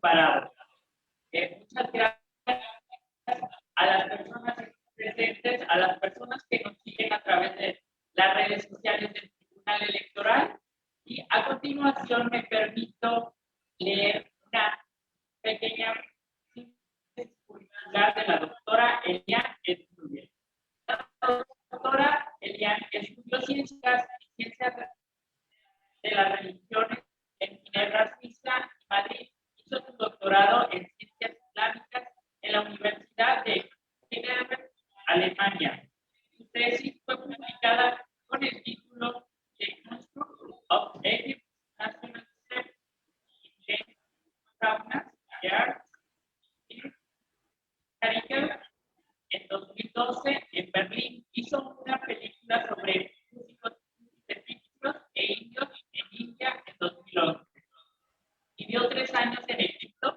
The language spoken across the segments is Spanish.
comparado. Muchas gracias a las personas presentes, a las personas que nos siguen a través de las redes sociales del Tribunal Electoral. Y a continuación me permito leer una pequeña circular de la doctora Eliane Estudiel. La doctora Eliane estudió ciencias de las religiones en Ginebra, Suiza y Madrid. Hizo su doctorado en ciencias islámicas en la Universidad de Heidelberg, Alemania. Su tesis fue publicada con el título The Construct of Egypt's National en 2012 en Berlín. Hizo una película sobre músicos egipcios e indios en India en 2011. Vivió 3 años en Egipto,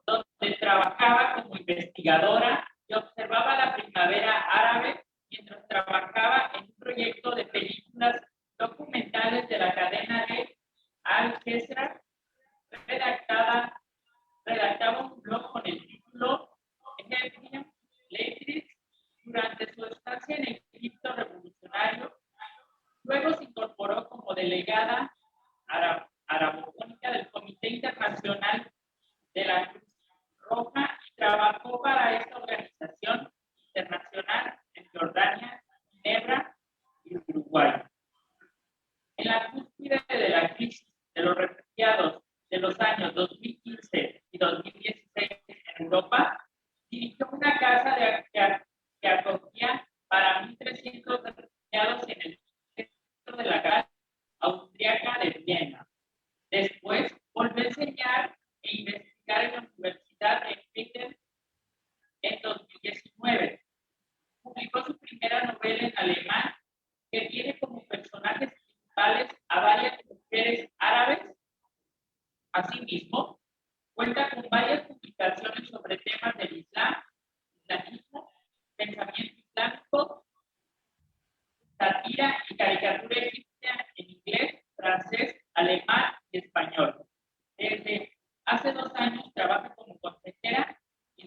donde trabajaba como investigadora y observaba la primavera árabe mientras trabajaba en un proyecto de películas documentales de la cadena de Al Jazeera. Redactaba un blog con el título Egyptian Letters durante su estancia en el Egipto revolucionario. Luego se incorporó como delegada arabofónica del Comité Internacional de la Cruz Roja y trabajó para esta organización internacional en Jordania, Ginebra y Uruguay. En la cúspide de la crisis de los refugiados de los años 2015 y 2016 en Europa, dirigió una casa que acogía para 1.300 refugiados en el centro de la casa austriaca de Viena. Después volvió a enseñar e investigar en la Universidad de Heidelberg en 2019. Publicó su primera novela en alemán, que tiene como personajes principales a varias mujeres árabes. Asimismo, cuenta con varias publicaciones sobre temas del islamismo, pensamiento islámico, sátira y caricatura egipcia en inglés, francés, alemán y español. Desde hace 2 años trabaja como consejera y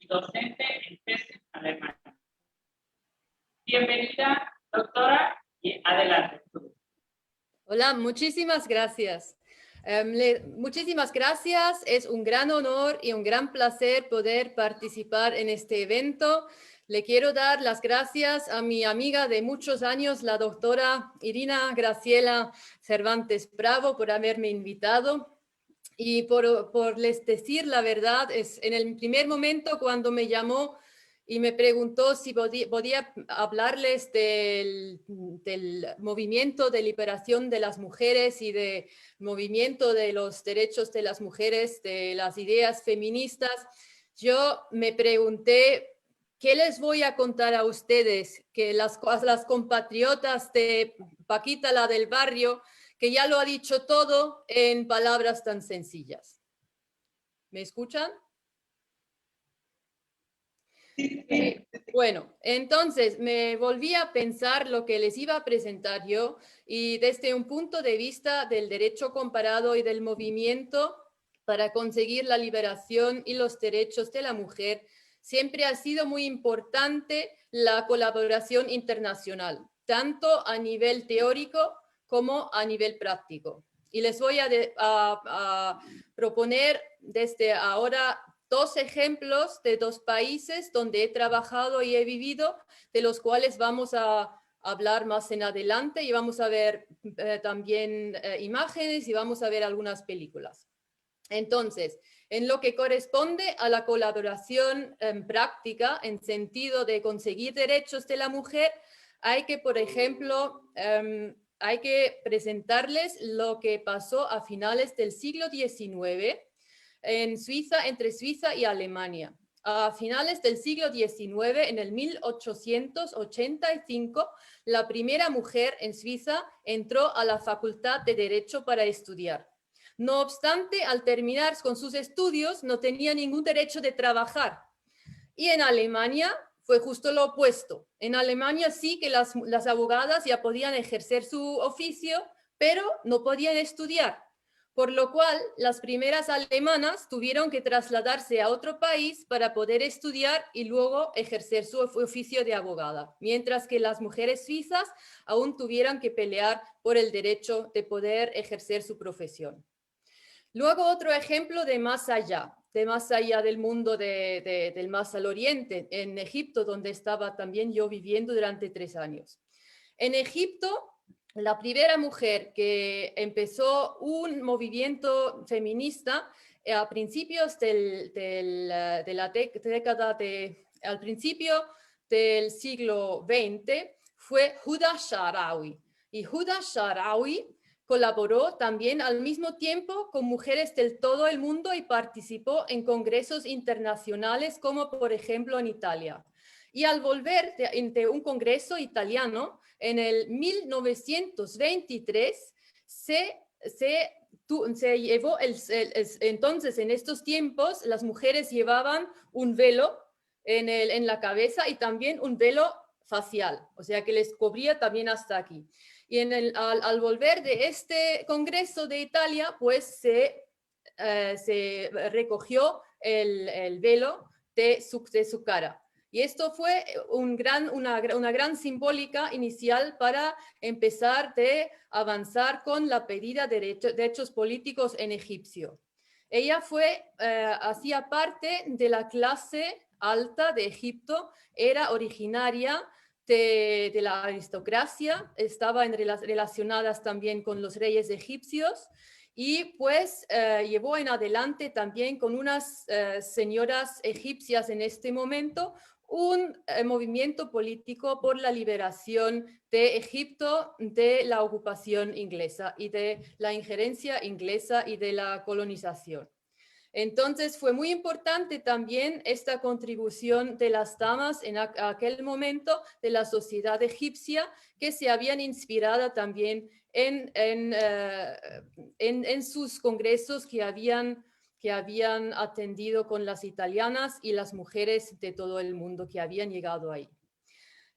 docente en tesis alemana. Bienvenida, doctora, y adelante. Hola, muchísimas gracias. Muchísimas gracias. Es un gran honor y un gran placer poder participar en este evento. Le quiero dar las gracias a mi amiga de muchos años, la doctora Irina Graciela Cervantes Bravo, por haberme invitado. Y por les decir la verdad, es en el primer momento cuando me llamó y me preguntó si podía hablarles del movimiento de liberación de las mujeres y del movimiento de los derechos de las mujeres, de las ideas feministas. Yo me pregunté, ¿qué les voy a contar a ustedes? Que las compatriotas de Paquita, la del barrio, que ya lo ha dicho todo en palabras tan sencillas. ¿Me escuchan? Bueno, entonces me volví a pensar lo que les iba a presentar yo y desde un punto de vista del derecho comparado y del movimiento para conseguir la liberación y los derechos de la mujer, siempre ha sido muy importante la colaboración internacional, tanto a nivel teórico como a nivel práctico. Y les voy a proponer desde ahora 2 ejemplos de 2 países donde he trabajado y he vivido, de los cuales vamos a hablar más en adelante y vamos a ver también imágenes y vamos a ver algunas películas. Entonces, en lo que corresponde a la colaboración práctica en sentido de conseguir derechos de la mujer, hay que, por ejemplo, hay que presentarles lo que pasó a finales del siglo XIX en Suiza, entre Suiza y Alemania. A finales del siglo XIX, en el 1885, la primera mujer en Suiza entró a la Facultad de Derecho para estudiar. No obstante, al terminar con sus estudios, no tenía ningún derecho de trabajar. Y en Alemania fue justo lo opuesto. En Alemania sí que las abogadas ya podían ejercer su oficio, pero no podían estudiar. por lo cual las primeras alemanas tuvieron que trasladarse a otro país para poder estudiar y luego ejercer su oficio de abogada, mientras que las mujeres suizas aún tuvieran que pelear por el derecho de poder ejercer su profesión. Luego otro ejemplo de más allá del mundo del más al oriente, en Egipto, donde estaba también yo viviendo durante 3 años. En Egipto, la primera mujer que empezó un movimiento feminista a principios de la década al principio del siglo XX fue Huda Sha'rawi. Y Huda Sha'rawi colaboró también al mismo tiempo con mujeres del todo el mundo y participó en congresos internacionales como por ejemplo en Italia. Y al volver de un congreso italiano, en el 1923 se llevó, entonces en estos tiempos las mujeres llevaban un velo en la cabeza y también un velo facial, o sea que les cubría también hasta aquí. Y al volver de este congreso de Italia, pues se recogió el velo de su cara. Y esto fue una gran simbólica inicial para empezar a avanzar con la pedida de derechos políticos en egipcio. Ella hacía parte de la clase alta de Egipto, era originaria de la aristocracia, estaban relacionadas también con los reyes egipcios y pues llevó en adelante también con unas señoras egipcias en este momento un movimiento político por la liberación de Egipto de la ocupación inglesa y de la injerencia inglesa y de la colonización. Entonces fue muy importante también esta contribución de las damas en aquel momento de la sociedad egipcia que se habían inspirado también en sus congresos que habían atendido con las italianas y las mujeres de todo el mundo que habían llegado ahí.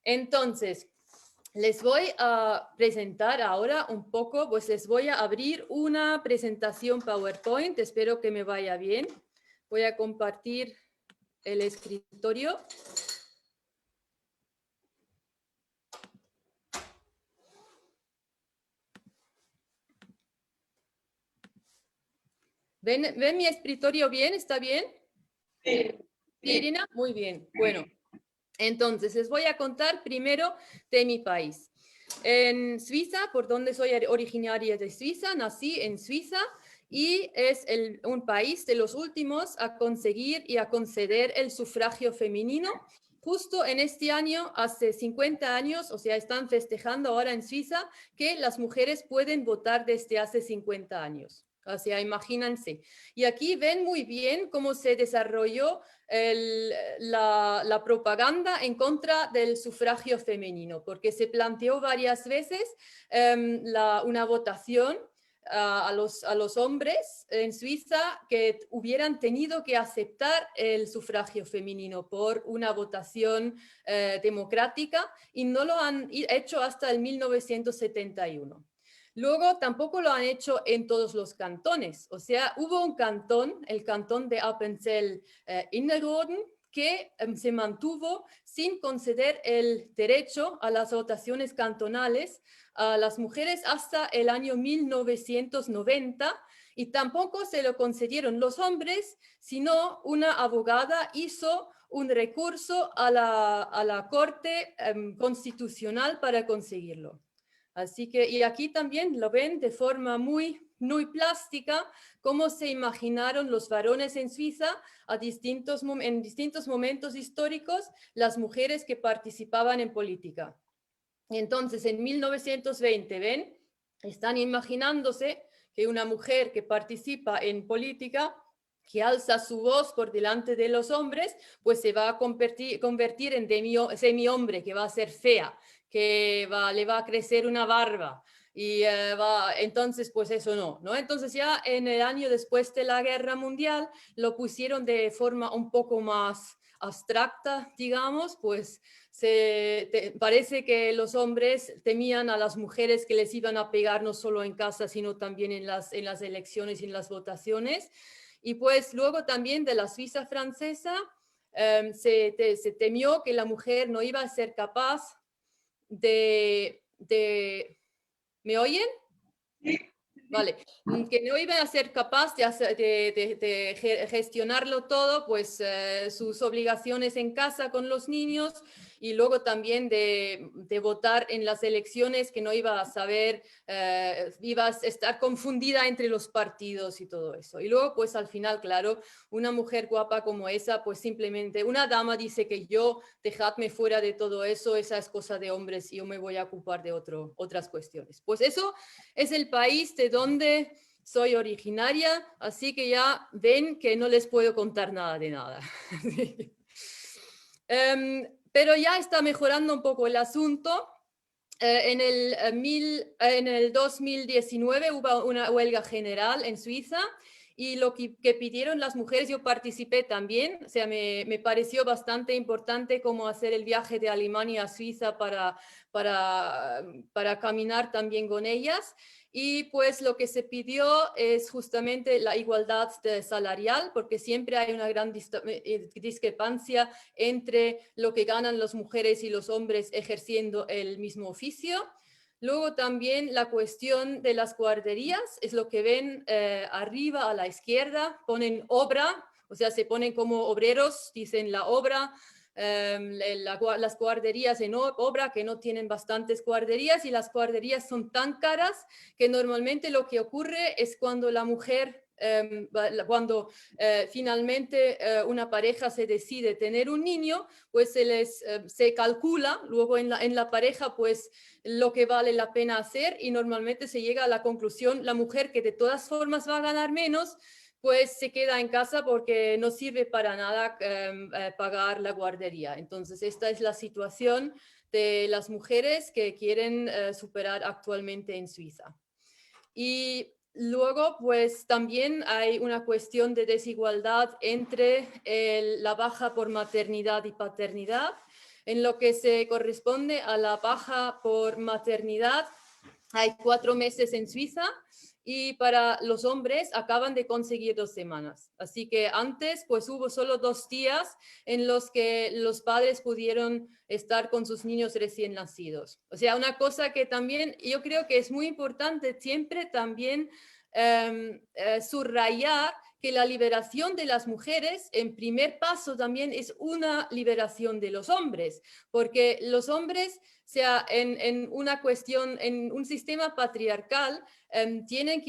Entonces, les voy a presentar ahora un poco, pues les voy a abrir una presentación PowerPoint, espero que me vaya bien. Voy a compartir el escritorio. ¿Ven mi escritorio bien? ¿Está bien? Sí. ¿Sí, Irina? Muy bien. Bueno, entonces les voy a contar primero de mi país. En Suiza, por donde soy originaria de Suiza, nací en Suiza y es un país de los últimos a conseguir y a conceder el sufragio femenino. Justo en este año, hace 50 años, o sea, están festejando ahora en Suiza que las mujeres pueden votar desde hace 50 años. O sea, imagínense. Y aquí ven muy bien cómo se desarrolló la propaganda en contra del sufragio femenino, porque se planteó varias veces una votación a los hombres en Suiza que hubieran tenido que aceptar el sufragio femenino por una votación democrática y no lo han hecho hasta el 1971. Luego tampoco lo han hecho en todos los cantones, o sea, hubo un cantón, el cantón de Appenzell-Innerrhoden, que se mantuvo sin conceder el derecho a las votaciones cantonales a las mujeres hasta el año 1990 y tampoco se lo concedieron los hombres, sino una abogada hizo un recurso a la Corte Constitucional para conseguirlo. Así que, y aquí también lo ven de forma muy plástica, cómo se imaginaron los varones en Suiza en distintos momentos históricos, las mujeres que participaban en política. Entonces, en 1920, ¿ven? Están imaginándose que una mujer que participa en política, que alza su voz por delante de los hombres, pues se va a convertir en semi-hombre, que va a ser fea, que le va a crecer una barba. Y entonces, pues eso no. Entonces ya en el año después de la Guerra Mundial lo pusieron de forma un poco más abstracta, digamos, pues parece que los hombres temían a las mujeres que les iban a pegar no solo en casa, sino también en las elecciones y en las votaciones. Y pues luego también de la Suiza francesa se temió que la mujer no iba a ser capaz de ¿me oyen? Vale, que no iba a ser capaz de gestionarlo todo, pues sus obligaciones en casa con los niños y luego también de votar en las elecciones, que no iba a saber, iba a estar confundida entre los partidos y todo eso. Y luego, pues al final, claro, una mujer guapa como esa, pues simplemente una dama dice que yo, dejadme fuera de todo eso, esa es cosa de hombres y yo me voy a ocupar de otras cuestiones. Pues eso es el país de donde soy originaria, así que ya ven que no les puedo contar nada de nada. Pero ya está mejorando un poco el asunto. En el 2019 hubo una huelga general en Suiza y lo que pidieron las mujeres, yo participé también, o sea, me pareció bastante importante como hacer el viaje de Alemania a Suiza para caminar también con ellas. Y pues lo que se pidió es justamente la igualdad salarial, porque siempre hay una gran discrepancia entre lo que ganan las mujeres y los hombres ejerciendo el mismo oficio. Luego también la cuestión de las guarderías, es lo que ven arriba a la izquierda, ponen obra, o sea, se ponen como obreros, dicen la obra, las guarderías en obra, que no tienen bastantes guarderías, y las guarderías son tan caras que normalmente lo que ocurre es cuando la mujer, cuando finalmente una pareja se decide tener un niño, pues se calcula luego en la pareja pues lo que vale la pena hacer y normalmente se llega a la conclusión, la mujer que de todas formas va a ganar menos, pues se queda en casa porque no sirve para nada pagar la guardería. Entonces, esta es la situación de las mujeres que quieren superar actualmente en Suiza. Y luego, pues también hay una cuestión de desigualdad entre la baja por maternidad y paternidad. En lo que se corresponde a la baja por maternidad, hay 4 meses en Suiza y para los hombres acaban de conseguir 2 semanas. Así que antes pues hubo solo 2 días en los que los padres pudieron estar con sus niños recién nacidos. O sea, una cosa que también yo creo que es muy importante siempre también subrayar que la liberación de las mujeres, en primer paso también es una liberación de los hombres, porque los hombres, o sea, en una cuestión, en un sistema patriarcal, quieren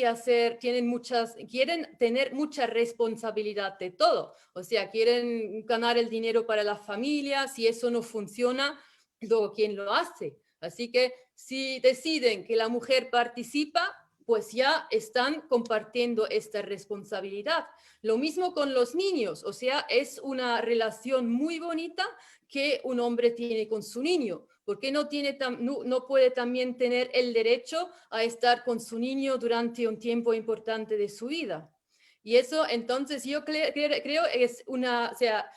tener mucha responsabilidad de todo, o sea, quieren ganar el dinero para la familia, si eso no funciona, luego ¿quién lo hace? Así que si deciden que la mujer participa, pues ya están compartiendo esta responsabilidad. Lo mismo con los niños, o sea, es una relación muy bonita que un hombre tiene con su niño, porque no puede también tener el derecho a estar con su niño durante un tiempo importante de su vida. Y eso, entonces, yo creo es o sea,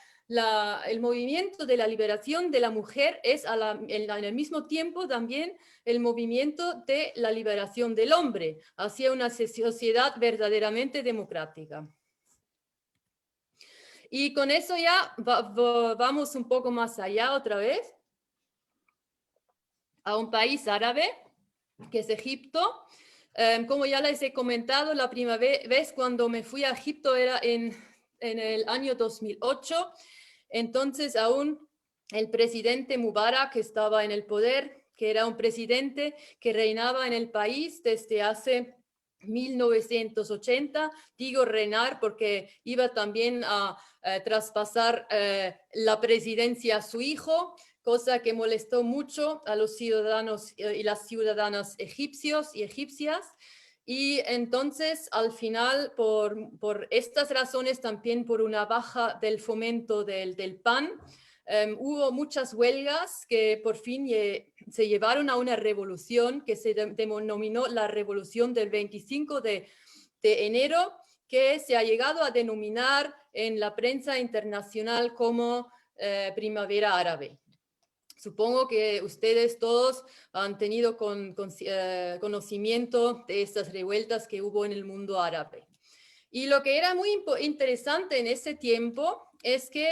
el movimiento de la liberación de la mujer es en el mismo tiempo también el movimiento de la liberación del hombre hacia una sociedad verdaderamente democrática. Y con eso ya vamos un poco más allá otra vez, a un país árabe, que es Egipto. Como ya les he comentado, la primera vez cuando me fui a Egipto era en el año 2008. Entonces aún el presidente Mubarak estaba en el poder, que era un presidente que reinaba en el país desde hace 1980. Digo reinar porque iba también a traspasar la presidencia a su hijo, cosa que molestó mucho a los ciudadanos y las ciudadanas egipcios y egipcias. Y entonces, al final, por estas razones, también por una baja del fomento del pan, hubo muchas huelgas que por fin se llevaron a una revolución que se denominó la revolución del 25 de enero, que se ha llegado a denominar en la prensa internacional como primavera árabe. Supongo que ustedes todos han tenido conocimiento de estas revueltas que hubo en el mundo árabe. Y lo que era muy interesante en ese tiempo es que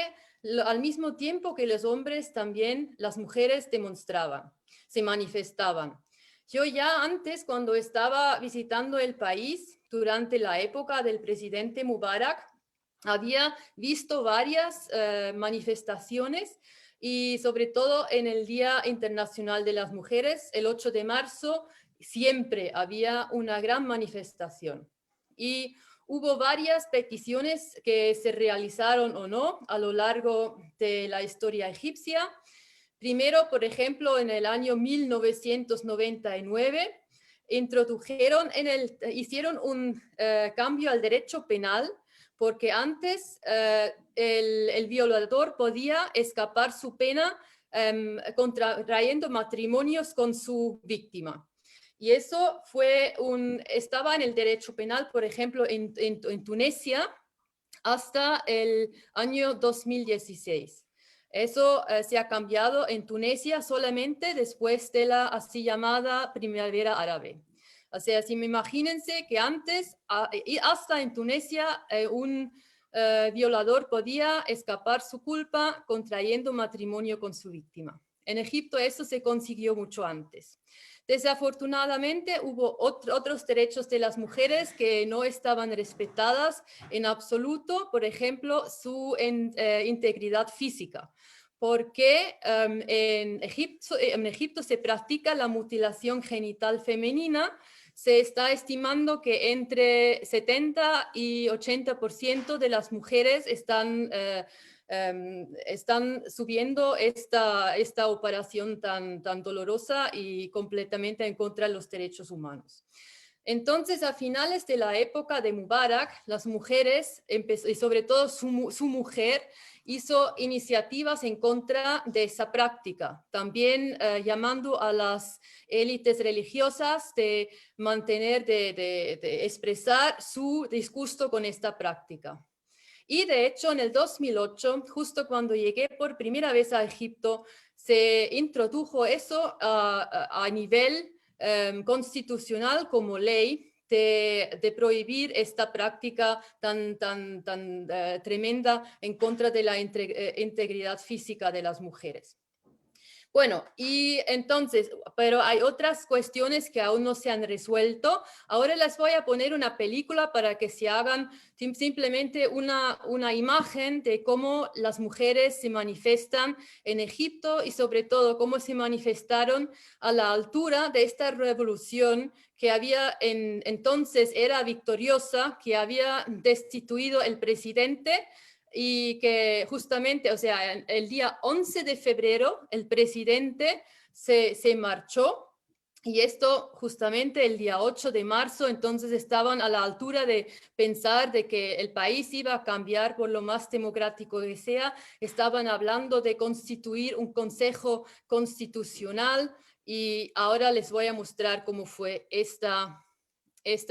al mismo tiempo que los hombres, también las mujeres demostraban, se manifestaban. Yo ya antes, cuando estaba visitando el país durante la época del presidente Mubarak, había visto varias manifestaciones y sobre todo en el Día Internacional de las Mujeres, el 8 de marzo, siempre había una gran manifestación. Y hubo varias peticiones que se realizaron o no a lo largo de la historia egipcia. Primero, por ejemplo, en el año 1999, hicieron un cambio al derecho penal, porque antes el violador podía escapar su pena contrayendo matrimonios con su víctima. Y eso estaba en el derecho penal, por ejemplo, en Tunisia hasta el año 2016. Eso se ha cambiado en Tunisia solamente después de la así llamada Primavera Árabe. O sea, si me imagínense que antes, hasta en Tunisia, un violador podía escapar su culpa contrayendo matrimonio con su víctima. En Egipto eso se consiguió mucho antes. Desafortunadamente hubo otros derechos de las mujeres que no estaban respetadas en absoluto, por ejemplo, su integridad física, porque en Egipto se practica la mutilación genital femenina. Se está estimando que entre 70 y 80% de las mujeres están subiendo esta operación tan dolorosa y completamente en contra de los derechos humanos. Entonces, a finales de la época de Mubarak, las mujeres, y sobre todo su mujer, hizo iniciativas en contra de esa práctica, también llamando a las élites religiosas de mantener, de expresar su disgusto con esta práctica. Y de hecho, en el 2008, justo cuando llegué por primera vez a Egipto, se introdujo eso a nivel constitucional como ley de prohibir esta práctica tan tremenda en contra de la integridad física de las mujeres. Bueno, y entonces, pero hay otras cuestiones que aún no se han resuelto. Ahora les voy a poner una película para que se hagan simplemente una imagen de cómo las mujeres se manifiestan en Egipto y sobre todo cómo se manifestaron a la altura de esta revolución que entonces era victoriosa, que había destituido el presidente, y que justamente, o sea, el día 11 de febrero el presidente se marchó, y esto justamente el día 8 de marzo, entonces estaban a la altura de pensar de que el país iba a cambiar por lo más democrático que sea. Estaban hablando de constituir un consejo constitucional, y ahora les voy a mostrar cómo fue esta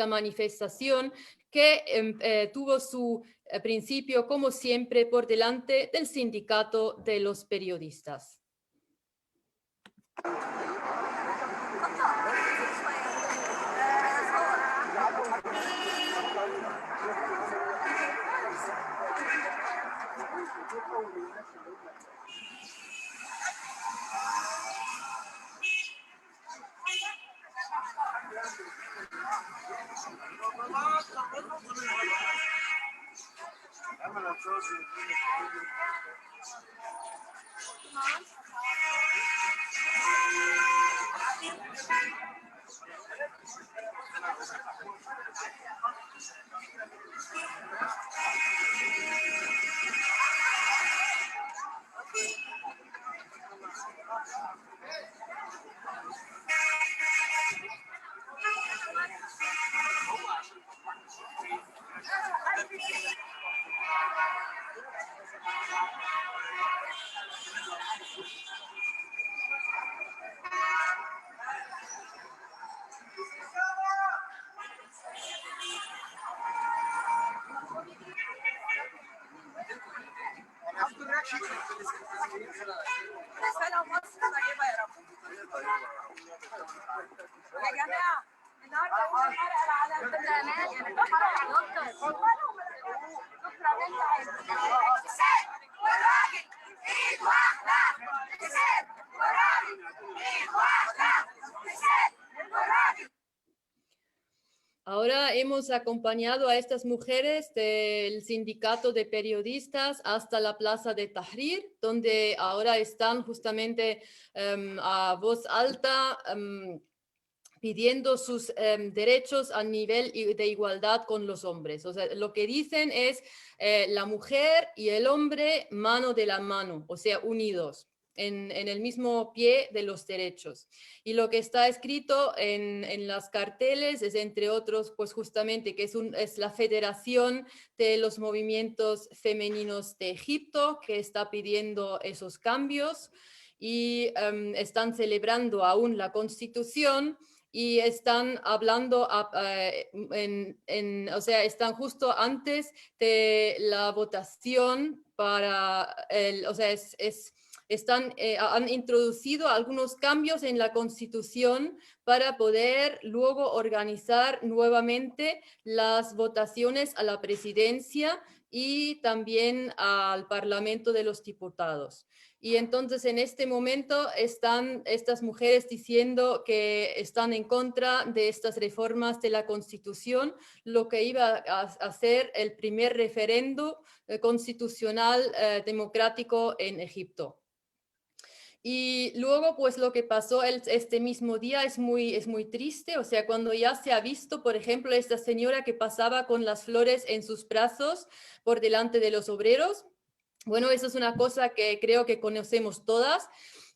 manifestación que tuvo su principio, como siempre, por delante del sindicato de los periodistas. Ahora hemos acompañado a estas mujeres del sindicato de periodistas hasta la plaza de Tahrir, donde ahora están justamente a voz alta pidiendo sus derechos a nivel de igualdad con los hombres. O sea, lo que dicen es la mujer y el hombre mano de la mano, o sea, unidos. En el mismo pie de los derechos. Y lo que está escrito en las carteles es, entre otros, pues justamente que es la Federación de los Movimientos Femeninos de Egipto, que está pidiendo esos cambios y están celebrando aún la Constitución y están hablando, o sea, están justo antes de la votación para, o sea, han introducido algunos cambios en la Constitución para poder luego organizar nuevamente las votaciones a la presidencia y también al Parlamento de los Diputados. Y entonces en este momento están estas mujeres diciendo que están en contra de estas reformas de la Constitución, lo que iba a ser el primer referendo constitucional democrático en Egipto. Y luego, pues lo que pasó este mismo día es muy triste, o sea, cuando ya se ha visto, por ejemplo, esta señora que pasaba con las flores en sus brazos por delante de los obreros. Bueno, eso es una cosa que creo que conocemos todas.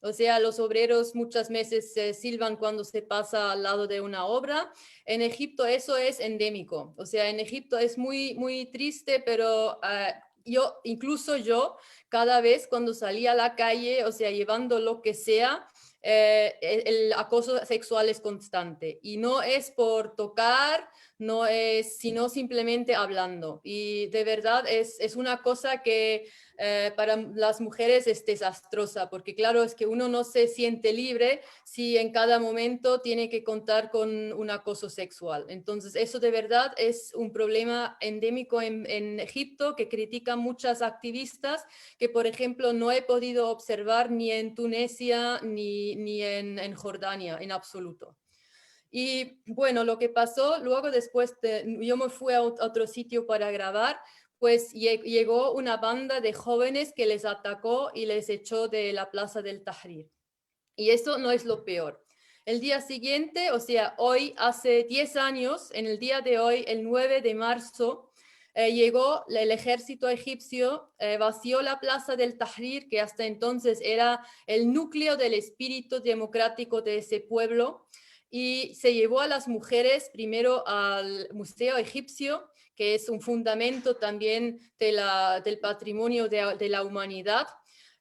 O sea, los obreros muchas veces silban cuando se pasa al lado de una obra. En Egipto eso es endémico. O sea, en Egipto es muy triste, pero incluso yo, cada vez cuando salía a la calle, o sea, llevando lo que sea, el acoso sexual es constante. Y no es por tocar, no es, sino simplemente hablando. Y de verdad es una cosa que para las mujeres es desastrosa, porque claro, es que uno no se siente libre si en cada momento tiene que contar con un acoso sexual. Entonces, eso de verdad es un problema endémico en Egipto que critican muchas activistas que, por ejemplo, no he podido observar ni en Tunisia ni en Jordania, en absoluto. Y bueno, lo que pasó luego yo me fui a otro sitio para grabar, pues llegó una banda de jóvenes que les atacó y les echó de la plaza del Tahrir. Y eso no es lo peor. El día siguiente, o sea, hoy, hace 10 años, en el día de hoy, el 9 de marzo, llegó el ejército egipcio, vació la plaza del Tahrir, que hasta entonces era el núcleo del espíritu democrático de ese pueblo, y se llevó a las mujeres primero al Museo Egipcio, que es un fundamento también del patrimonio de la humanidad,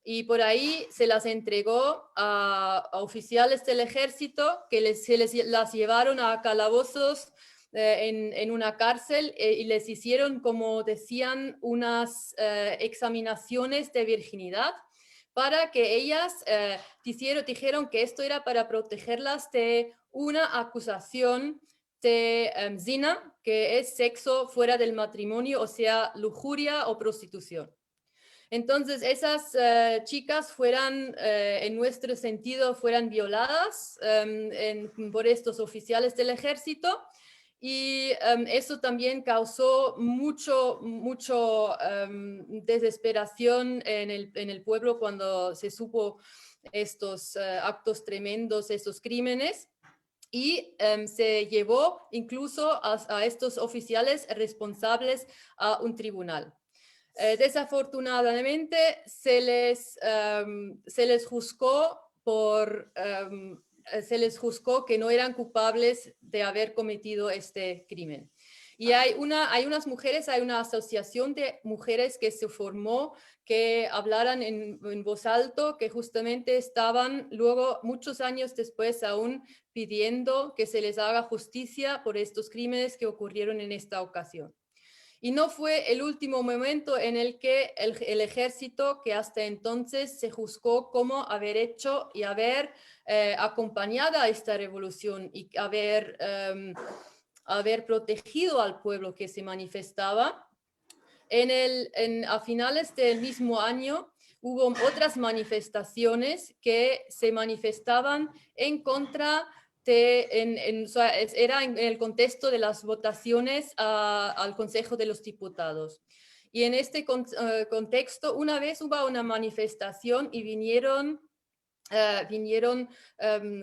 y por ahí se las entregó a oficiales del ejército que las llevaron a calabozos en una cárcel y les hicieron, como decían, unas examinaciones de virginidad para que ellas dijeron que esto era para protegerlas de una acusación de zina, que es sexo fuera del matrimonio, o sea, lujuria o prostitución. Entonces, esas chicas en nuestro sentido, fueran violadas por estos oficiales del ejército y eso también causó mucho desesperación en el pueblo cuando se supo estos actos tremendos, estos crímenes. Y se llevó incluso a estos oficiales responsables a un tribunal. Desafortunadamente se les juzgó se les juzgó que no eran culpables de haber cometido este crimen. Y hay unas mujeres, hay una asociación de mujeres que se formó, que hablaran en voz alto, que justamente estaban luego, muchos años después, aún pidiendo que se les haga justicia por estos crímenes que ocurrieron en esta ocasión. Y no fue el último momento en el que el ejército, que hasta entonces se juzgó como haber hecho y haber acompañado a esta revolución y haber protegido al pueblo que se manifestaba, a finales del mismo año hubo otras manifestaciones que se manifestaban en contra o sea, era en el contexto de las votaciones al Consejo de los Diputados. Y en este contexto, una vez hubo una manifestación y vinieron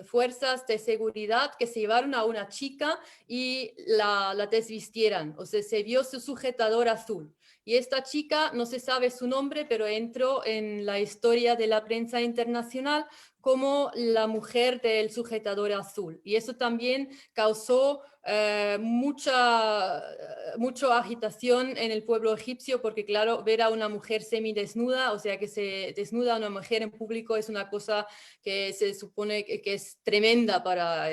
fuerzas de seguridad que se llevaron a una chica y la desvistieran, o sea, se vio su sujetador azul. Y esta chica, no se sabe su nombre, pero entró en la historia de la prensa internacional como la mujer del sujetador azul. Y eso también causó mucha agitación en el pueblo egipcio, porque claro, ver a una mujer semidesnuda, o sea, que se desnuda a una mujer en público es una cosa que se supone que es tremenda para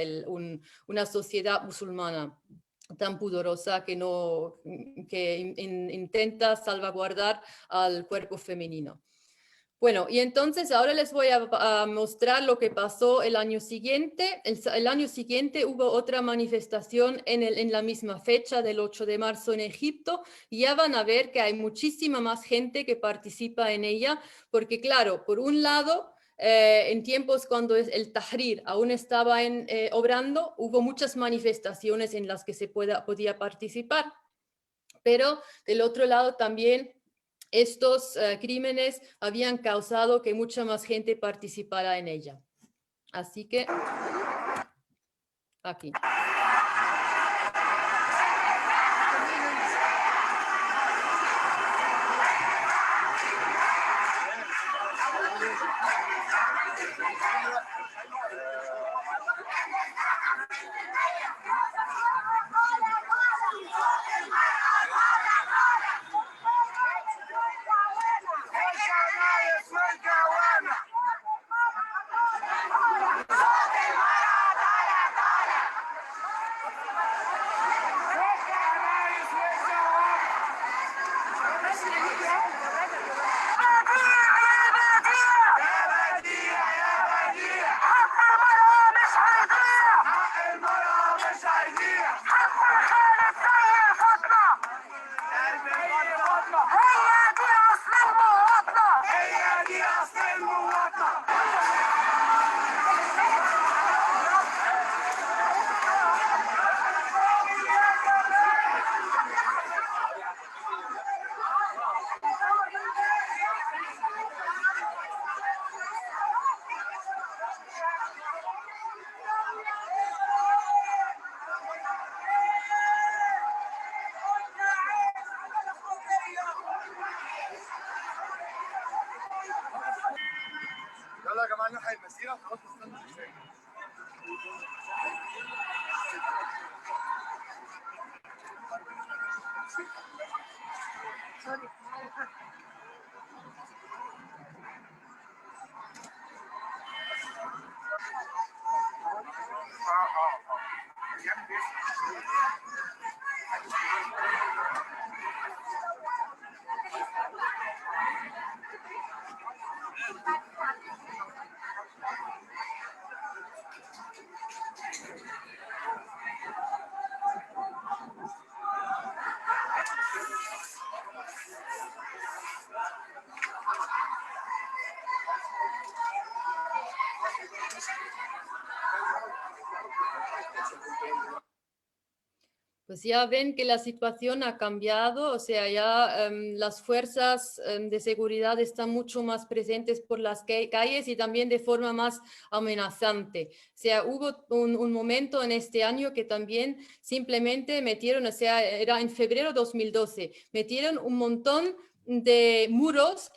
una sociedad musulmana tan pudorosa que intenta salvaguardar al cuerpo femenino. Bueno, y entonces ahora les voy a mostrar lo que pasó el año siguiente. El año siguiente hubo otra manifestación en la misma fecha del 8 de marzo en Egipto, y ya van a ver que hay muchísima más gente que participa en ella, porque claro, por un lado, en tiempos cuando el Tahrir aún estaba obrando, hubo muchas manifestaciones en las que se podía participar, pero del otro lado también estos crímenes habían causado que mucha más gente participara en ella. Así que aquí. يلا يا جماعه نلحق المسيره خلاص استنى شويه. Pues ya ven que la situación ha cambiado, o sea, ya las fuerzas de seguridad están mucho más presentes por las calles y también de forma más amenazante. O sea, hubo un momento en este año que también simplemente metieron, o sea, era en febrero 2012, metieron un montón de muros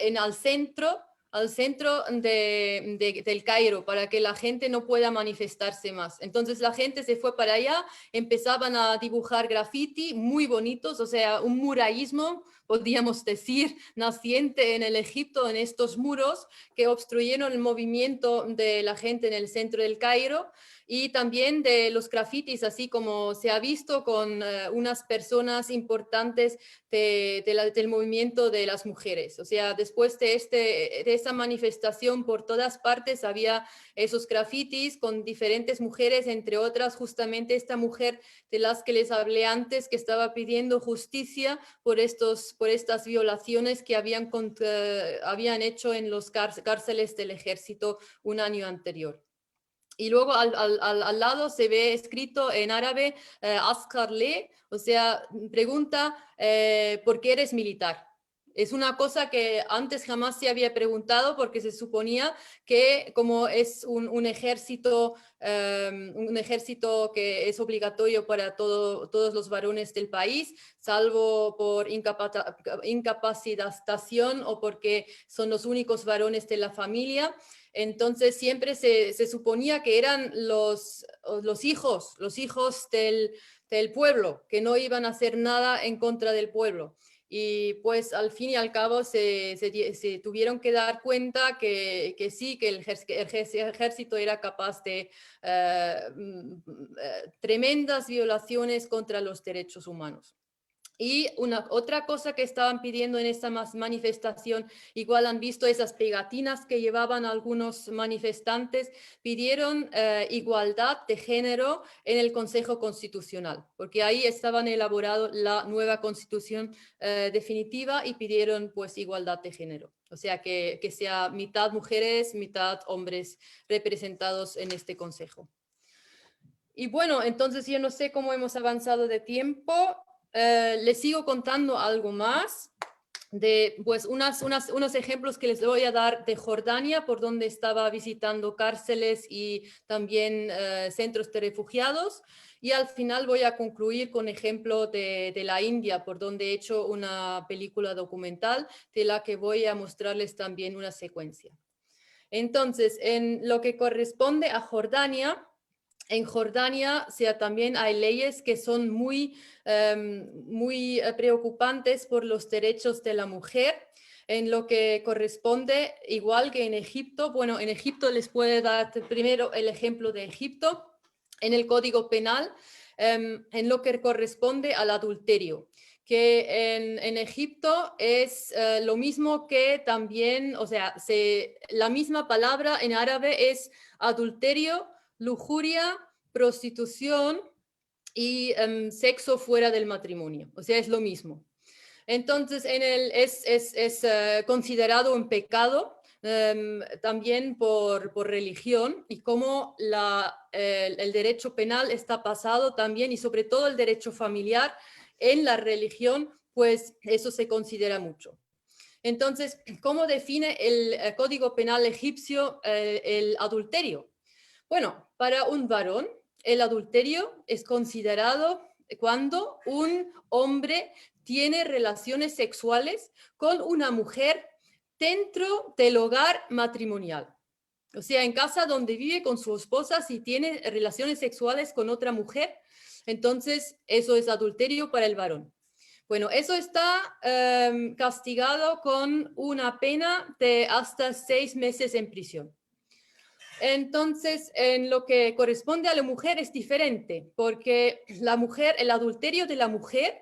al centro del Cairo para que la gente no pueda manifestarse más. Entonces la gente se fue para allá, empezaban a dibujar graffiti muy bonitos, o sea, un murallismo, podríamos decir, naciente en el Egipto, en estos muros que obstruyeron el movimiento de la gente en el centro del Cairo. y también de los grafitis, así como se ha visto con unas personas importantes del movimiento de las mujeres. O sea, después de esta manifestación por todas partes había esos grafitis con diferentes mujeres, entre otras justamente esta mujer de las que les hablé antes, que estaba pidiendo justicia por estas violaciones que habían hecho en los cárceles del ejército un año anterior. Y luego al lado se ve escrito en árabe Askarle, o sea, pregunta ¿por qué eres militar? Es una cosa que antes jamás se había preguntado porque se suponía que como es un ejército que es obligatorio para todos los varones del país, salvo por incapacitación o porque son los únicos varones de la familia. Entonces siempre se suponía que eran los hijos del pueblo, que no iban a hacer nada en contra del pueblo. Y pues al fin y al cabo se tuvieron que dar cuenta que sí, que el ejército era capaz de tremendas violaciones contra los derechos humanos. Y otra cosa que estaban pidiendo en esta manifestación, igual han visto esas pegatinas que llevaban algunos manifestantes, pidieron igualdad de género en el Consejo Constitucional, porque ahí estaban elaborando la nueva constitución definitiva y pidieron pues igualdad de género. O sea, que sea mitad mujeres, mitad hombres representados en este consejo. Y bueno, entonces yo no sé cómo hemos avanzado de tiempo. Les sigo contando algo más de pues unos ejemplos que les voy a dar de Jordania, por donde estaba visitando cárceles y también centros de refugiados. Y al final voy a concluir con ejemplo de la India, por donde he hecho una película documental de la que voy a mostrarles también una secuencia. Entonces, en lo que corresponde a Jordania, en Jordania también hay leyes que son muy preocupantes por los derechos de la mujer. En lo que corresponde, igual que en Egipto, bueno, en Egipto les puedo dar primero el ejemplo de Egipto, en el Código Penal, en lo que corresponde al adulterio, que en Egipto es lo mismo que también, o sea, la misma palabra en árabe es adulterio, lujuria, prostitución y sexo fuera del matrimonio. O sea, es lo mismo. Entonces, es considerado un pecado también por religión, y como el derecho penal está basado también, y sobre todo el derecho familiar, en la religión, pues eso se considera mucho. Entonces, ¿cómo define el Código Penal egipcio el adulterio? Bueno, para un varón, el adulterio es considerado cuando un hombre tiene relaciones sexuales con una mujer dentro del hogar matrimonial. O sea, en casa donde vive con su esposa, si tiene relaciones sexuales con otra mujer, entonces eso es adulterio para el varón. Bueno, eso está castigado con una pena de hasta 6 meses en prisión. Entonces, en lo que corresponde a la mujer es diferente, porque el adulterio de la mujer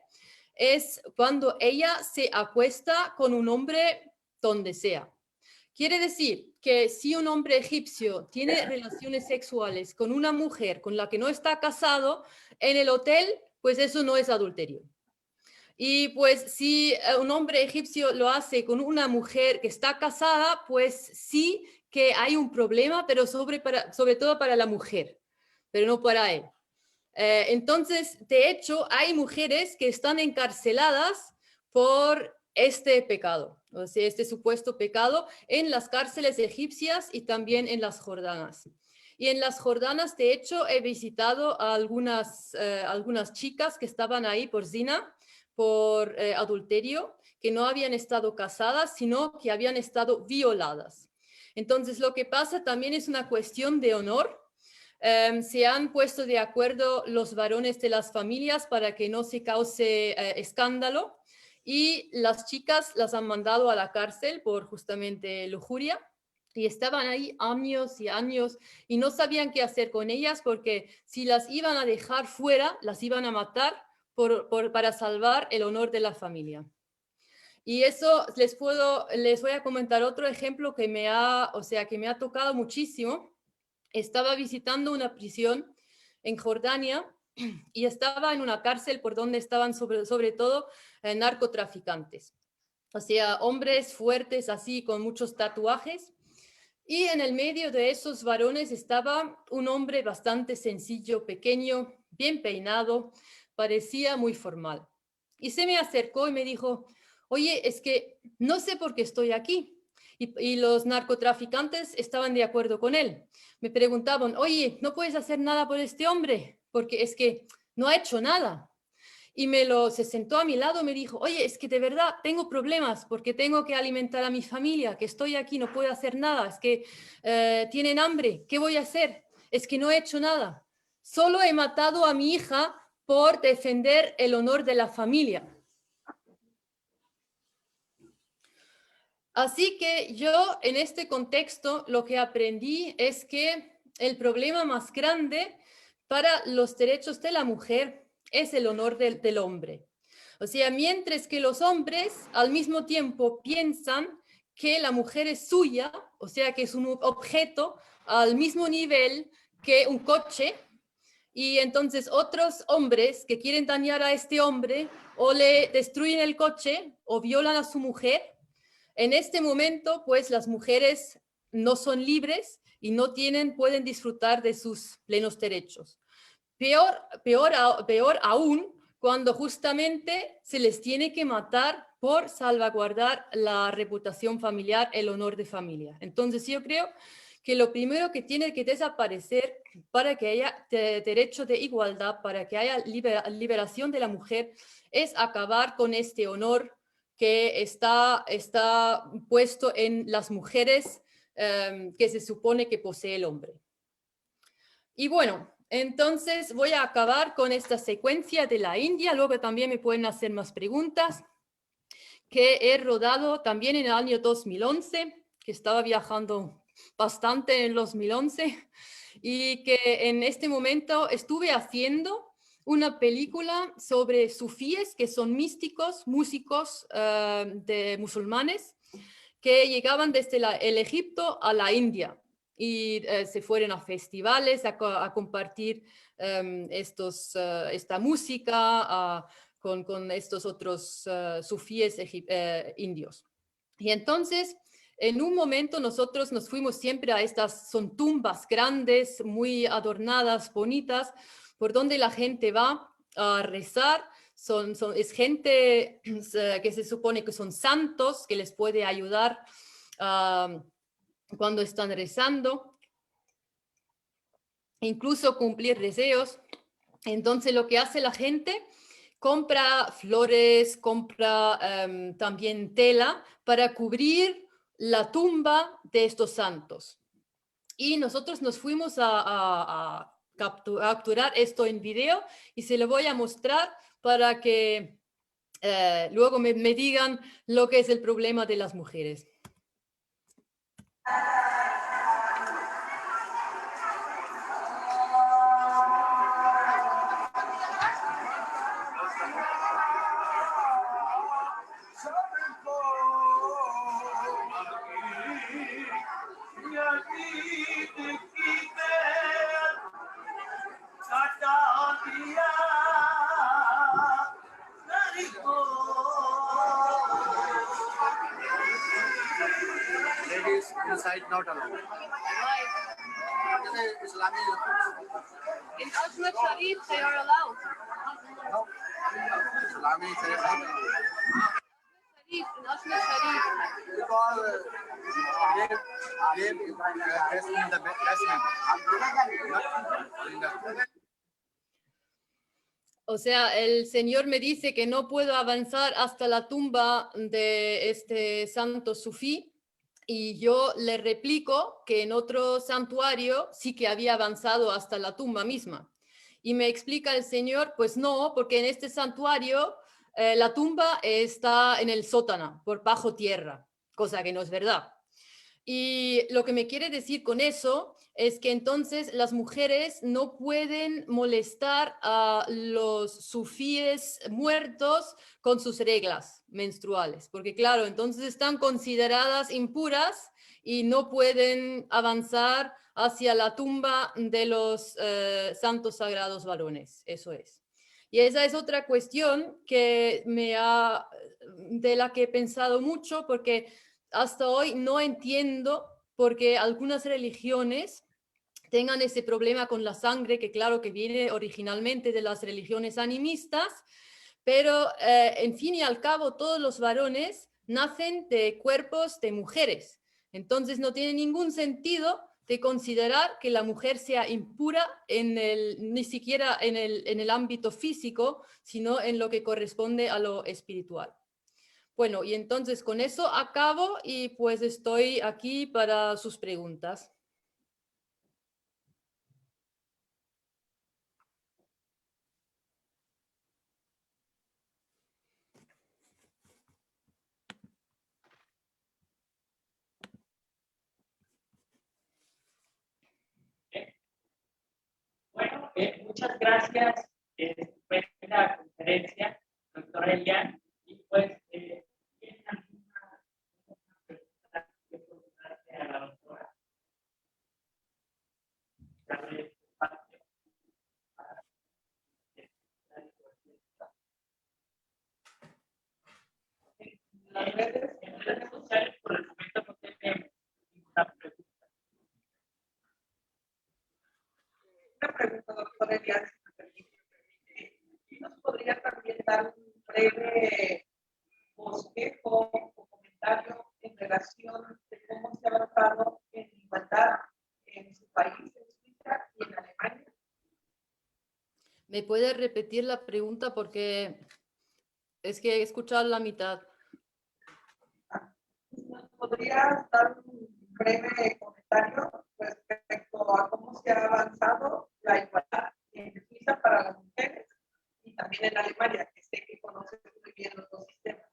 es cuando ella se acuesta con un hombre donde sea. Quiere decir que si un hombre egipcio tiene relaciones sexuales con una mujer con la que no está casado en el hotel, pues eso no es adulterio. Y pues si un hombre egipcio lo hace con una mujer que está casada, pues sí que hay un problema, pero sobre todo para la mujer, pero no para él. Entonces, de hecho, hay mujeres que están encarceladas por este pecado, o sea, este supuesto pecado en las cárceles egipcias y también en las jordanas. Y en las jordanas, de hecho, he visitado a algunas chicas que estaban ahí por zina, por adulterio, que no habían estado casadas, sino que habían estado violadas. Entonces, lo que pasa también es una cuestión de honor. Se han puesto de acuerdo los varones de las familias para que no se cause escándalo, y las chicas las han mandado a la cárcel por justamente lujuria, y estaban ahí años y años y no sabían qué hacer con ellas porque si las iban a dejar fuera, las iban a matar para salvar el honor de la familia. Y eso les voy a comentar otro ejemplo que que me ha tocado muchísimo. Estaba visitando una prisión en Jordania y estaba en una cárcel por donde estaban sobre todo narcotraficantes. O sea, hombres fuertes así con muchos tatuajes. Y en el medio de esos varones estaba un hombre bastante sencillo, pequeño, bien peinado, parecía muy formal. Y se me acercó y me dijo, oye, es que no sé por qué estoy aquí. Y los narcotraficantes estaban de acuerdo con él. Me preguntaban, oye, ¿no puedes hacer nada por este hombre? Porque es que no ha hecho nada. Y se sentó a mi lado y me dijo, oye, es que de verdad tengo problemas porque tengo que alimentar a mi familia, que estoy aquí, no puedo hacer nada, es que tienen hambre, ¿qué voy a hacer? Es que no he hecho nada. Solo he matado a mi hija por defender el honor de la familia. Así que yo en este contexto lo que aprendí es que el problema más grande para los derechos de la mujer es el honor del hombre. O sea, mientras que los hombres al mismo tiempo piensan que la mujer es suya, o sea, que es un objeto al mismo nivel que un coche, y entonces otros hombres que quieren dañar a este hombre o le destruyen el coche o violan a su mujer, en este momento, pues las mujeres no son libres y no pueden disfrutar de sus plenos derechos. Peor aún cuando justamente se les tiene que matar por salvaguardar la reputación familiar, el honor de familia. Entonces yo creo que lo primero que tiene que desaparecer para que haya derecho de igualdad, para que haya liberación de la mujer, es acabar con este honor que está puesto en las mujeres que se supone que posee el hombre. Y bueno, entonces voy a acabar con esta secuencia de la India, luego también me pueden hacer más preguntas, que he rodado también en el año 2011, que estaba viajando bastante en el 2011, y que en este momento estuve haciendo una película sobre sufíes, que son místicos, músicos de musulmanes, que llegaban desde el Egipto a la India y se fueron a festivales a compartir esta música con estos otros sufíes indios. Y entonces, en un momento nosotros nos fuimos siempre a son tumbas grandes, muy adornadas, bonitas, por donde la gente va a rezar. Es gente que se supone que son santos, que les puede ayudar cuando están rezando, incluso cumplir deseos. Entonces lo que hace la gente, compra flores, compra también tela para cubrir la tumba de estos santos. Y nosotros nos fuimos a capturar esto en video y se lo voy a mostrar para que luego me digan lo que es el problema de las mujeres. Ladies inside not allowed. In Ajmer Sharif, they are allowed. No. Islamic not allowed. In Ajmer Sharif. Because they dress in the basement. O sea, el Señor me dice que no puedo avanzar hasta la tumba de este santo sufí, y yo le replico que en otro santuario sí que había avanzado hasta la tumba misma. Y me explica el Señor, pues no, porque en este santuario la tumba está en el sótano, por bajo tierra, cosa que no es verdad. Y lo que me quiere decir con eso es que entonces las mujeres no pueden molestar a los sufíes muertos con sus reglas menstruales, porque claro, entonces están consideradas impuras y no pueden avanzar hacia la tumba de los santos sagrados varones, eso es. Y esa es otra cuestión de la que he pensado mucho, porque hasta hoy no entiendo por qué algunas religiones tengan ese problema con la sangre, que claro que viene originalmente de las religiones animistas, pero en fin y al cabo todos los varones nacen de cuerpos de mujeres. Entonces no tiene ningún sentido de considerar que la mujer sea impura ni siquiera en el ámbito físico, sino en lo que corresponde a lo espiritual. Bueno, y entonces con eso acabo y pues estoy aquí para sus preguntas. Bueno, muchas gracias. Estupenda conferencia, doctora Elian. Y pues, ¿tienen alguna pregunta que preguntarle a la doctora? Darle espacio para en redes sociales, por el momento no tenemos ninguna pregunta. Una pregunta, doctora Elian, si me permite. ¿Nos podría también dar un breve bosquejo o comentario en relación de cómo se ha avanzado en igualdad en su país, en Suiza y en Alemania? ¿Me puede repetir la pregunta? Porque es que he escuchado la mitad. ¿Nos podría dar un breve comentario respecto a cómo se ha avanzado la igualdad en Suiza para las mujeres y también en Alemania, que sé que conoces muy bien los dos sistemas?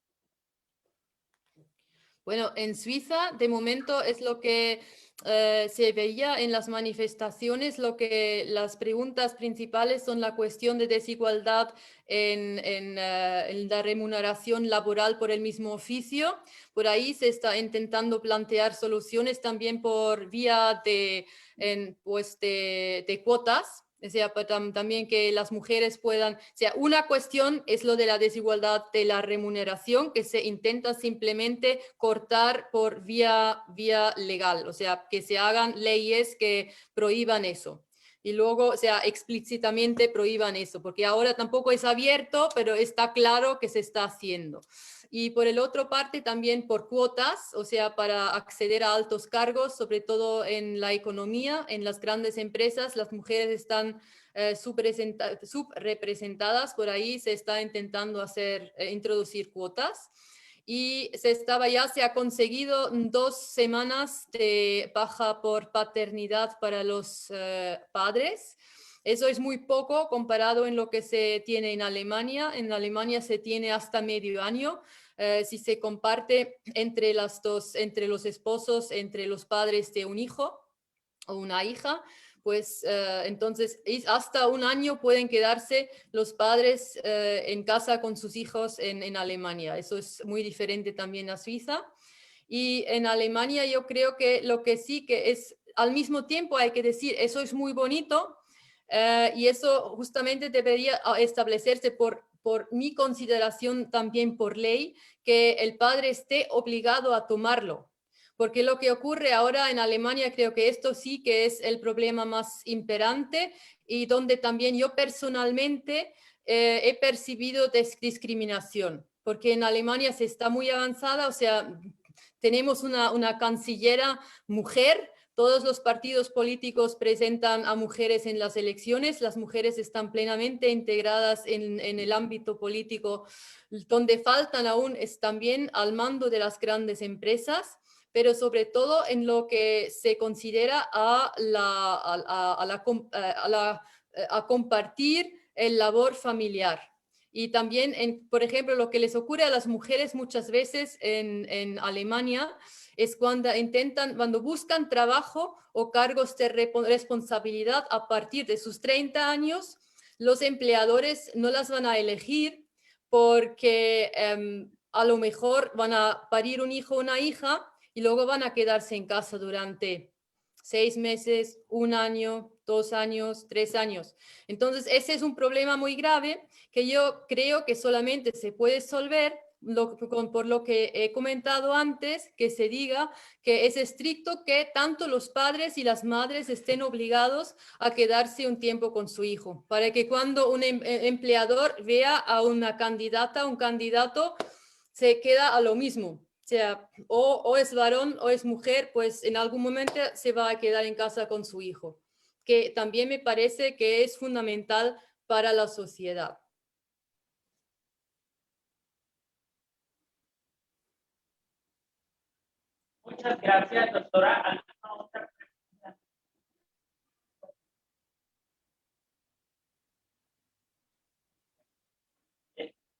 Bueno, en Suiza de momento es lo que se veía en las manifestaciones, las preguntas principales son la cuestión de desigualdad en la remuneración laboral por el mismo oficio. Por ahí se está intentando plantear soluciones también por vía de cuotas. O sea, también que las mujeres puedan, o sea, una cuestión es lo de la desigualdad de la remuneración, que se intenta simplemente cortar por vía legal, o sea, que se hagan leyes que prohíban eso. Y luego, o sea, explícitamente prohíban eso, porque ahora tampoco es abierto, pero está claro que se está haciendo. Y por el otro parte también por cuotas, o sea, para acceder a altos cargos, sobre todo en la economía, en las grandes empresas, las mujeres están subrepresentadas, por ahí se está intentando introducir cuotas. Y se ha conseguido 2 semanas de baja por paternidad para los padres. Eso es muy poco comparado en lo que se tiene en Alemania. En Alemania se tiene hasta medio año. Si se comparte entre entre los esposos, entre los padres de un hijo o una hija, pues entonces hasta un año pueden quedarse los padres en casa con sus hijos en Alemania. Eso es muy diferente también a Suiza. Y en Alemania yo creo que lo que sí que es, al mismo tiempo hay que decir, eso es muy bonito, y eso justamente debería establecerse por mi consideración también por ley, que el padre esté obligado a tomarlo. Porque lo que ocurre ahora en Alemania, creo que esto sí que es el problema más imperante y donde también yo personalmente he percibido discriminación. Porque en Alemania se está muy avanzada, o sea, tenemos una cancillera mujer. Todos los partidos políticos presentan a mujeres en las elecciones. Las mujeres están plenamente integradas en el ámbito político. Donde faltan aún es también al mando de las grandes empresas, pero sobre todo en lo que se considera a compartir el labor familiar. Y también, por ejemplo, lo que les ocurre a las mujeres muchas veces en Alemania es cuando buscan trabajo o cargos de responsabilidad a partir de sus 30 años, los empleadores no las van a elegir porque a lo mejor van a parir un hijo o una hija y luego van a quedarse en casa durante 6 meses, 1 año, 2 años, 3 años. Entonces, ese es un problema muy grave que yo creo que solamente se puede resolver por lo que he comentado antes, que se diga que es estricto que tanto los padres y las madres estén obligados a quedarse un tiempo con su hijo, para que cuando un empleador vea a una candidata, un candidato, se queda a lo mismo. O sea, o es varón o es mujer, pues en algún momento se va a quedar en casa con su hijo, que también me parece que es fundamental para la sociedad. Muchas gracias, doctora. ¿Alguna otra pregunta?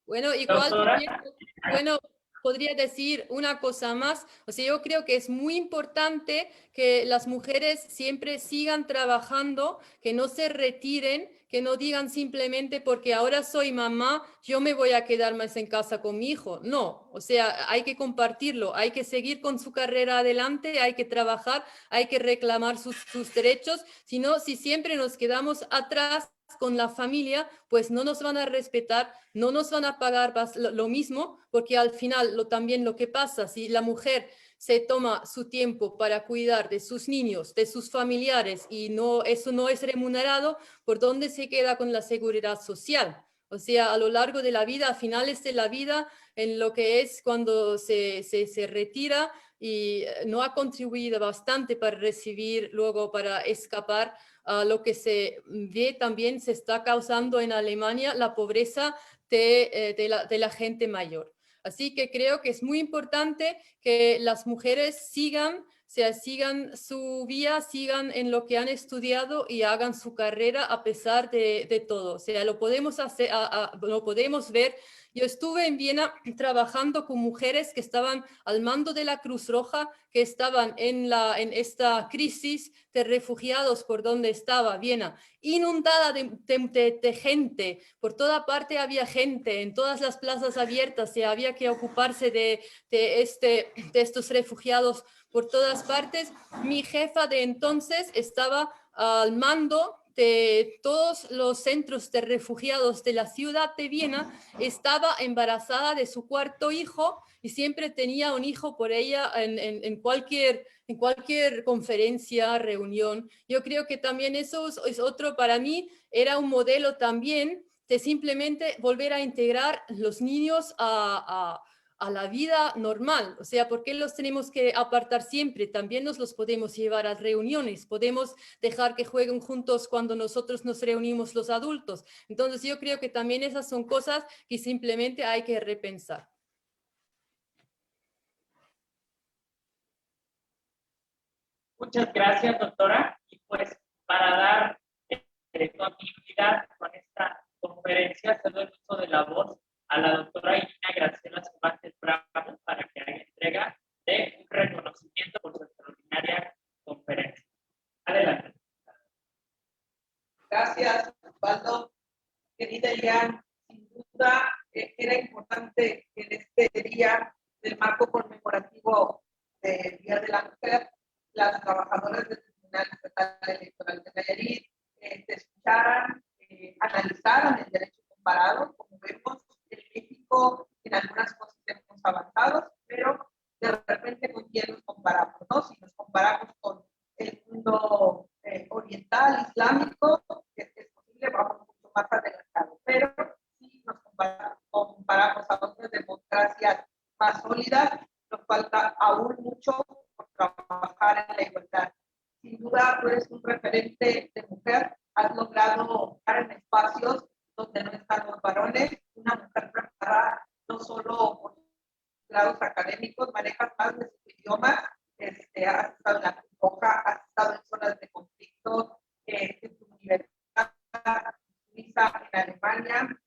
Bueno, igual Doctora. bueno, podría decir una cosa más. O sea, yo creo que es muy importante que las mujeres siempre sigan trabajando, que no se retiren, que no digan simplemente porque ahora soy mamá, yo me voy a quedar más en casa con mi hijo. No, o sea, hay que compartirlo, hay que seguir con su carrera adelante, hay que trabajar, hay que reclamar sus derechos. Si no, si siempre nos quedamos atrás con la familia, pues no nos van a respetar, no nos van a pagar lo mismo, porque al final también lo que pasa, si la mujer se toma su tiempo para cuidar de sus niños, de sus familiares y no, eso no es remunerado, ¿por dónde se queda con la seguridad social? O sea, a lo largo de la vida, a finales de la vida, en lo que es cuando se retira y no ha contribuido bastante para recibir, luego para escapar, lo que se ve también se está causando en Alemania, la pobreza de la gente mayor. Así que creo que es muy importante que las mujeres sigan su vía, sigan en lo que han estudiado y hagan su carrera a pesar de todo. O sea, lo podemos hacer, lo podemos ver. Yo estuve en Viena trabajando con mujeres que estaban al mando de la Cruz Roja, que estaban en esta crisis de refugiados por donde estaba Viena, inundada de gente. Por toda parte había gente, en todas las plazas abiertas, y había que ocuparse de estos refugiados por todas partes. Mi jefa de entonces estaba al mando de todos los centros de refugiados de la ciudad de Viena, estaba embarazada de su 4.º hijo y siempre tenía un hijo por ella en cualquier conferencia, reunión. Yo creo que también eso es otro, para mí, era un modelo también de simplemente volver a integrar los niños a la vida normal. O sea, ¿por qué los tenemos que apartar siempre? También nos los podemos llevar a reuniones, podemos dejar que jueguen juntos cuando nosotros nos reunimos los adultos. Entonces yo creo que también esas son cosas que simplemente hay que repensar. Muchas gracias, doctora. Y pues para dar continuidad con esta conferencia, cedo el uso de la voz a la doctora Irina Graciela Cervantes Bravo para que haga entrega de un reconocimiento por su extraordinaria conferencia. Adelante. Gracias, Osvaldo. Querida Elian, sin duda era importante en este día del marco conmemorativo del Día de la Mujer, las trabajadoras del Tribunal Estatal Electoral de Nayarit te escucharan, analizaran el derecho comparado. Como vemos, en México en algunas cosas hemos avanzado, pero de repente con quién nos comparamos, ¿no? Si nos comparamos con el mundo oriental, islámico, es posible, vamos mucho más adelantados, pero si nos comparamos a otras democracias más sólidas, nos falta aún mucho por trabajar en la igualdad. Sin duda, tú eres un referente de mujer, has logrado estar en espacios donde no están los varones, una mujer preparada no solo por grados académicos, manejas más de su idioma, has estado en la Cruz Roja, has estado en zonas de conflicto, en tu universidad, en Alemania,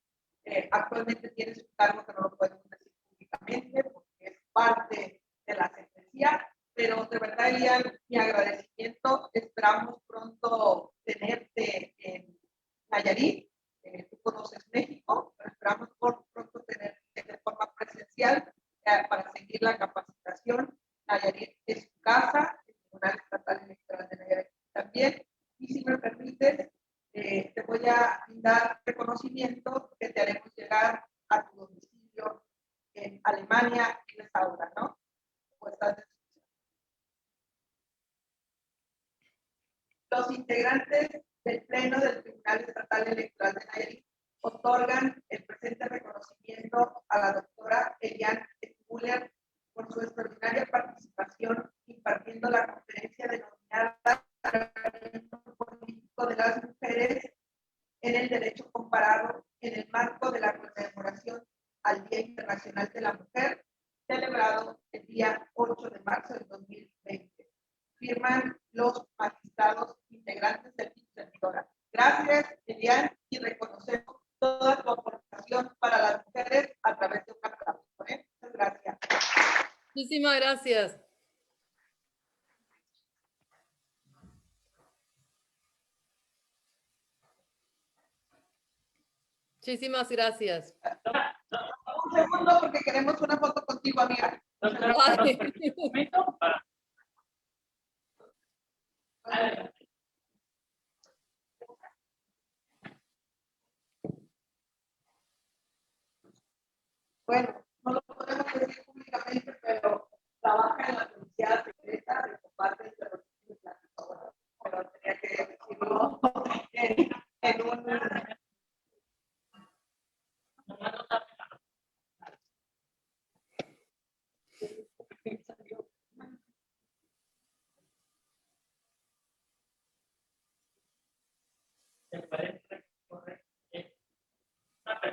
actualmente tienes un cargo que no lo podemos decir públicamente porque es parte de la secrecía, pero de verdad, Elian, mi agradecimiento. Esperamos pronto tenerte en Nayarit. Tú conoces México, pero esperamos pronto tenerte de forma presencial para seguir la capacitación. Nayarit es su casa, el Tribunal Estatal Electoral de Nayarit también. Y si me permites, te voy a dar reconocimiento que te haremos llegar a tu domicilio en Alemania en esa hora, ¿no? Los integrantes del Pleno del Tribunal Estatal Electoral de Nayarit otorgan el presente reconocimiento a la doctora Elian Müller por su extraordinaria participación impartiendo la conferencia denominada Tratamiento Político de las Mujeres en el Derecho Comparado en el marco de la conmemoración al Día Internacional de la Mujer, celebrado el día 8 de marzo del 2020. Firman los magistrados integrantes del servidora. Gracias, Elian, y reconocemos toda tu aportación para las mujeres a través de un aplauso. Muchas gracias. Muchísimas gracias. Muchísimas gracias. Un segundo porque queremos una foto contigo, amiga. Doctora, ¿nos permite un momento? Adelante.